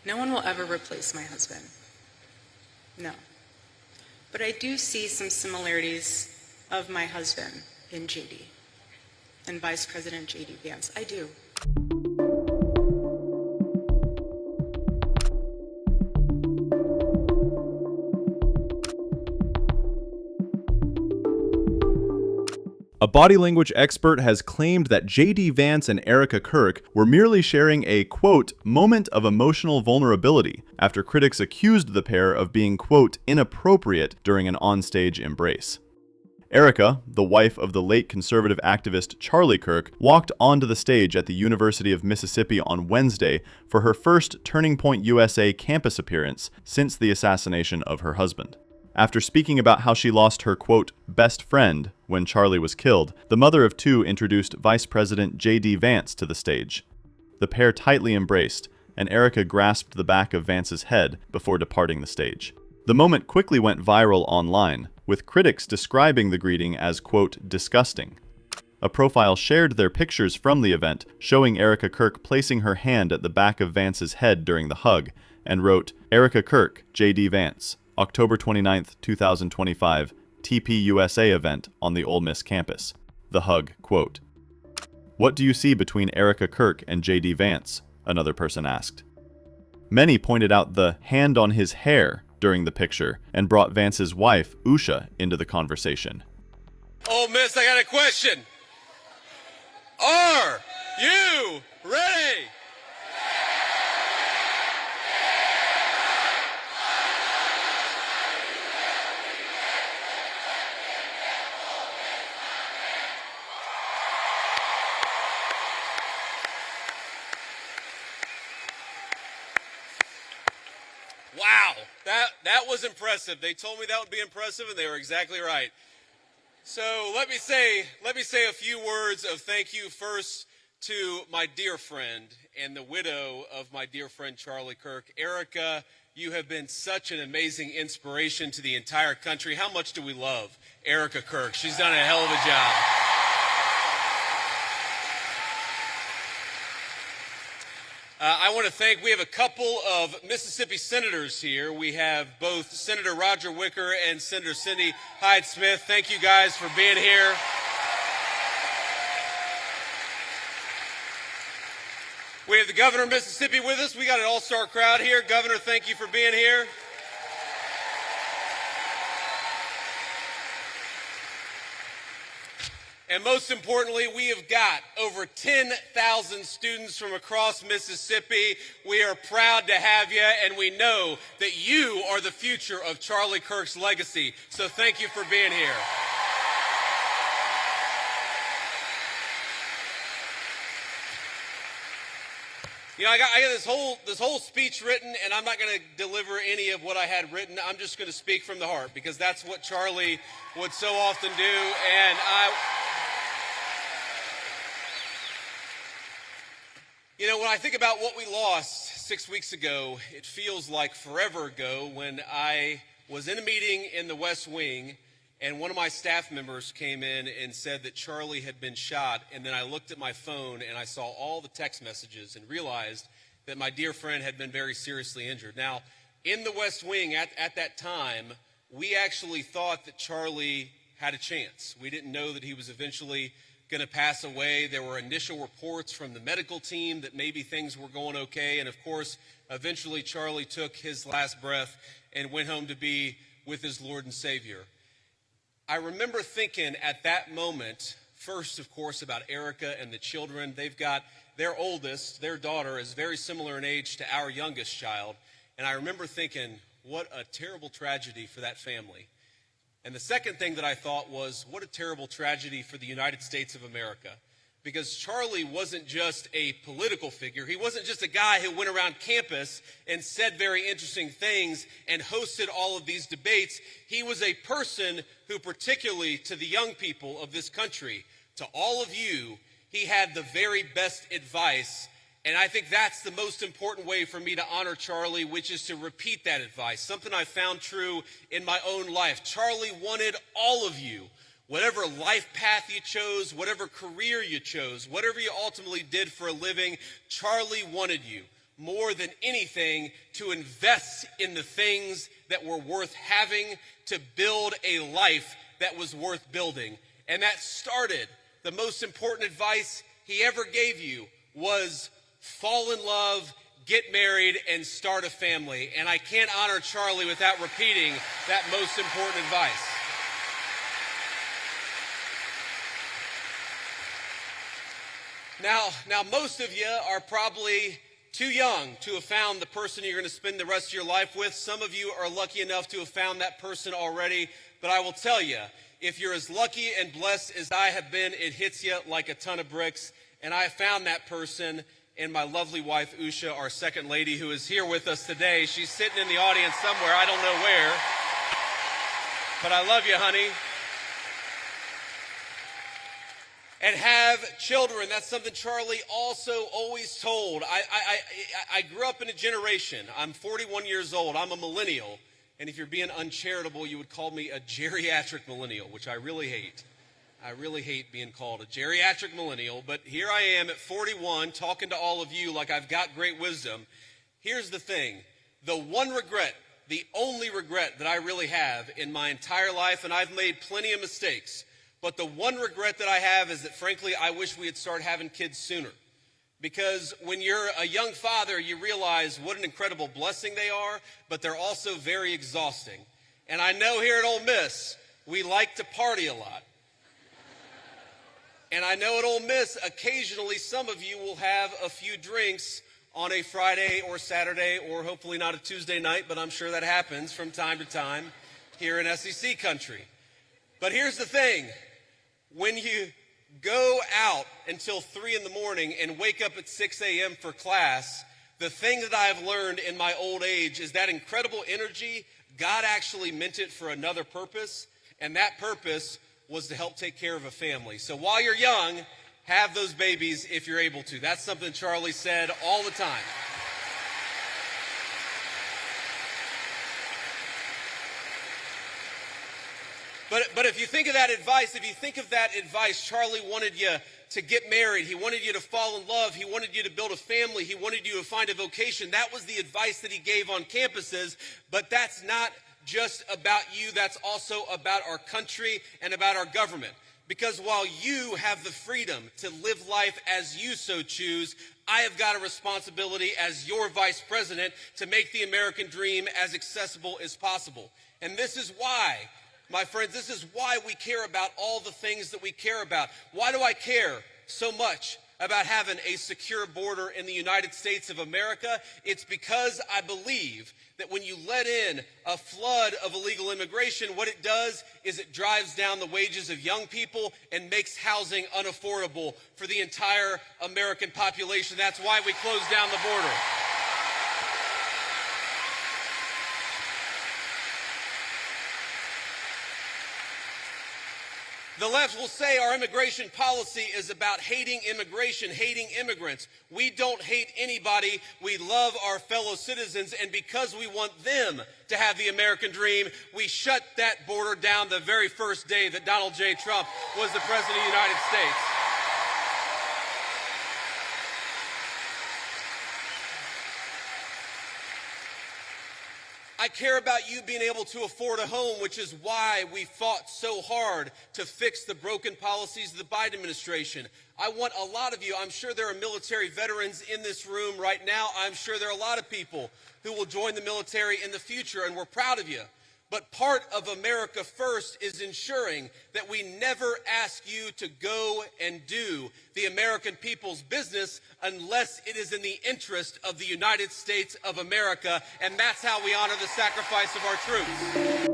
No one will ever replace my husband. No. But I do see some similarities of my husband in JD and Vice President JD Vance. I do. A body language expert has claimed that J.D. Vance and Erika Kirk were merely sharing a, quote, moment of emotional vulnerability after critics accused the pair of being, quote, inappropriate during an onstage embrace. Erika, the wife of the late conservative activist Charlie Kirk, walked onto the stage at the University of Mississippi on Wednesday for her first Turning Point USA campus appearance since the assassination of her husband. After speaking about how she lost her, quote, best friend when Charlie was killed, the mother of two introduced Vice President J.D. Vance to the stage. The pair tightly embraced, and Erika grasped the back of Vance's head before departing the stage. The moment quickly went viral online, with critics describing the greeting as, quote, disgusting. A profile shared their pictures from the event, showing Erika Kirk placing her hand at the back of Vance's head during the hug, and wrote, Erika Kirk, J.D. Vance, October 29, 2025, TPUSA event on the Ole Miss campus. The hug, quote. What do you see between Erika Kirk and J.D. Vance? Another person asked. Many pointed out the hand on his hair during the picture and brought Vance's wife, Usha, into the conversation. Ole Miss, I got a question. Are you ready? Wow, that was impressive. They told me that would be impressive, and they were exactly right. So let me say a few words of thank you first to my dear friend and the widow of my dear friend Charlie Kirk. Erika, you have been such an amazing inspiration to the entire country. How much do we love Erika Kirk? She's done a hell of a job. I want to thank, we have a couple of Mississippi senators here. We have both Senator Roger Wicker and Senator Cindy Hyde-Smith. Thank you guys for being here. We have the governor of Mississippi with us. We got an all-star crowd here. Governor, thank you for being here. And most importantly, we have got over 10,000 students from across Mississippi. We are proud to have you, and we know that you are the future of Charlie Kirk's legacy. So thank you for being here. You know, I got this whole speech written, and I'm not going to deliver any of what I had written. I'm just going to speak from the heart, because that's what Charlie would so often do. And you know, when I think about what we lost 6 weeks ago, it feels like forever ago when I was in a meeting in the West Wing and one of my staff members came in and said that Charlie had been shot. And then I looked at my phone and I saw all the text messages and realized that my dear friend had been very seriously injured. Now, in the West Wing at that time, we actually thought that Charlie had a chance. We didn't know that he was eventually going to pass away. There were initial reports from the medical team that maybe things were going okay. And of course, eventually Charlie took his last breath and went home to be with his Lord and Savior. I remember thinking at that moment, first, of course, about Erika and the children. They've got their oldest, their daughter, is very similar in age to our youngest child. And I remember thinking, what a terrible tragedy for that family. And the second thing that I thought was, what a terrible tragedy for the United States of America. Because Charlie wasn't just a political figure. He wasn't just a guy who went around campus and said very interesting things and hosted all of these debates. He was a person who, particularly to the young people of this country, to all of you, he had the very best advice. And I think that's the most important way for me to honor Charlie, which is to repeat that advice, something I found true in my own life. Charlie wanted all of you, whatever life path you chose, whatever career you chose, whatever you ultimately did for a living, Charlie wanted you. more than anything to invest in the things that were worth having, to build a life that was worth building. And that started, the most important advice he ever gave you was fall in love, get married, and start a family. And I can't honor Charlie without repeating that most important advice. Now, most of you are probably too young to have found the person you're going to spend the rest of your life with. Some of you are lucky enough to have found that person already. But I will tell you, if you're as lucky and blessed as I have been, it hits you like a ton of bricks. And I found that person in my lovely wife, Usha, our second lady, who is here with us today. She's sitting in the audience somewhere. I don't know where. But I love you, honey. And have children. That's something Charlie also always told. I grew up in a generation. I'm 41 years old. I'm a millennial. And if you're being uncharitable, you would call me a geriatric millennial, which I really hate. I really hate being called a geriatric millennial. But here I am at 41 talking to all of you like I've got great wisdom. Here's the thing. The one regret, the only regret that I really have in my entire life, and I've made plenty of mistakes, but the one regret that I have is that, frankly, I wish we had started having kids sooner. Because when you're a young father, you realize what an incredible blessing they are, but they're also very exhausting. And I know here at Ole Miss, we like to party a lot. And I know at Ole Miss, occasionally some of you will have a few drinks on a Friday or Saturday, or hopefully not a Tuesday night, but I'm sure that happens from time to time here in SEC country. But here's the thing. When you go out until 3 in the morning and wake up at 6 a.m. for class, the thing that I have learned in my old age is that incredible energy, God actually meant it for another purpose, and that purpose was to help take care of a family. So while you're young, have those babies if you're able to. That's something Charlie said all the time. But if you think of that advice, Charlie wanted you to get married. He wanted you to fall in love. He wanted you to build a family. He wanted you to find a vocation. That was the advice that he gave on campuses. But that's not just about you. That's also about our country and about our government. Because while you have the freedom to live life as you so choose, I have got a responsibility as your vice president to make the American dream as accessible as possible. And this is why, my friends, this is why we care about all the things that we care about. Why do I care so much about having a secure border in the United States of America? It's because I believe that when you let in a flood of illegal immigration, what it does is it drives down the wages of young people and makes housing unaffordable for the entire American population. That's why we closed down the border. The left will say our immigration policy is about hating immigration, hating immigrants. We don't hate anybody. We love our fellow citizens, and because we want them to have the American dream, we shut that border down the very first day that Donald J. Trump was the President of the United States. I care about you being able to afford a home, which is why we fought so hard to fix the broken policies of the Biden administration. I want a lot of you, I'm sure there are military veterans in this room right now. I'm sure there are a lot of people who will join the military in the future, and we're proud of you. But part of America First is ensuring that we never ask you to go and do the American people's business unless it is in the interest of the United States of America, and that's how we honor the sacrifice of our troops.